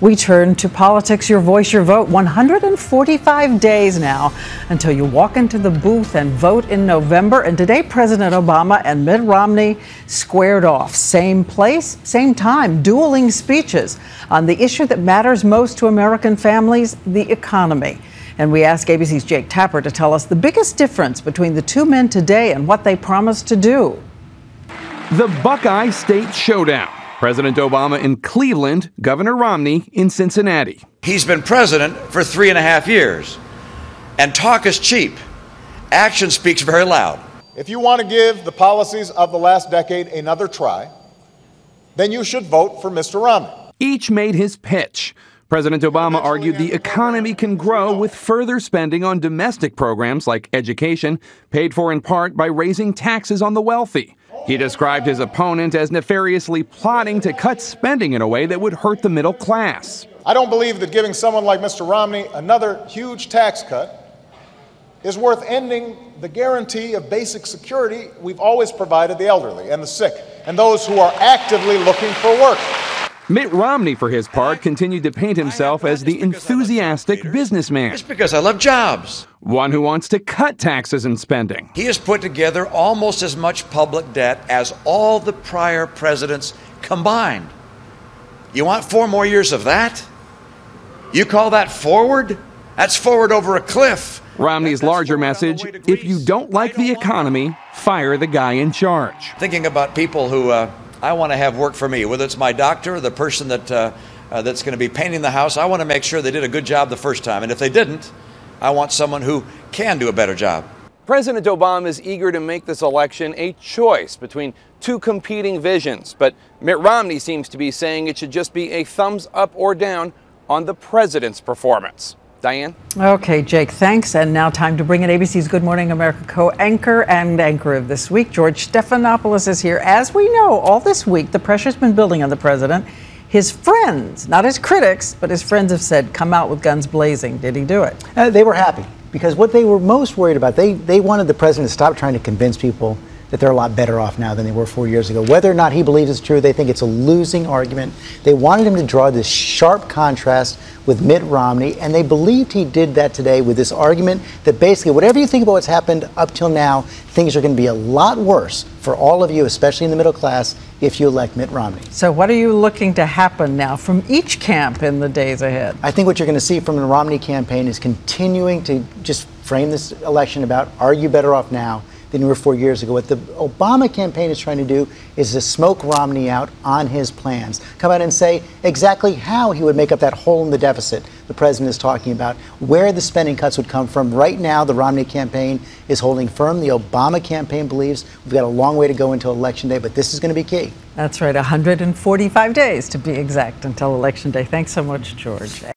We turn to politics, your voice, your vote. 145 days now until you walk into the booth and vote in November. And today, President Obama and Mitt Romney squared off. Same place, same time, dueling speeches on the issue that matters most to American families, the economy. And we asked ABC's Jake Tapper to tell us the biggest difference between the two men today and what they promised to do. The Buckeye State Showdown. President Obama in Cleveland, Governor Romney in Cincinnati. He's been president for 3.5 years, and talk is cheap. Action speaks very loud. If you want to give the policies of the last decade another try, then you should vote for Mr. Romney. Each made his pitch. President Obama argued the economy can grow with further spending on domestic programs like education, paid for in part by raising taxes on the wealthy. He described his opponent as nefariously plotting to cut spending in a way that would hurt the middle class. I don't believe that giving someone like Mr. Romney another huge tax cut is worth ending the guarantee of basic security we've always provided the elderly and the sick and those who are actively looking for work. Mitt Romney, for his part, continued to paint himself as the enthusiastic businessman. It's because I love jobs. One who wants to cut taxes and spending. He has put together almost as much public debt as all the prior presidents combined. You want 4 more years of that? You call that forward? That's forward over a cliff. Romney's larger message, if you don't like the economy, fire the guy in charge. Thinking about people who I want to have work for me, whether it's my doctor or the person that's going to be painting the house. I want to make sure they did a good job the first time. And if they didn't, I want someone who can do a better job. President Obama is eager to make this election a choice between two competing visions. But Mitt Romney seems to be saying it should just be a thumbs up or down on the president's performance. Diane? Okay, Jake, thanks. And now time to bring in ABC's Good Morning America co-anchor and anchor of this week. George Stephanopoulos is here. As we know, all this week, the pressure's been building on the president. His friends, not his critics, but his friends have said, come out with guns blazing. Did he do it? They were happy because what they were most worried about, they wanted the president to stop trying to convince people that they're a lot better off now than they were 4 years ago. Whether or not he believes it's true, they think it's a losing argument. They wanted him to draw this sharp contrast with Mitt Romney, and they believed he did that today with this argument that basically, whatever you think about what's happened up till now, things are going to be a lot worse for all of you, especially in the middle class, if you elect Mitt Romney. So what are you looking to happen now from each camp in the days ahead? I think what you're going to see from the Romney campaign is continuing to just frame this election about, are you better off now than you were 4 years ago? What the Obama campaign is trying to do is to smoke Romney out on his plans. Come out and say exactly how he would make up that hole in the deficit the president is talking about, where the spending cuts would come from. Right now, the Romney campaign is holding firm. The Obama campaign believes we've got a long way to go until Election Day, but this is going to be key. That's right, 145 days to be exact until Election Day. Thanks so much, George.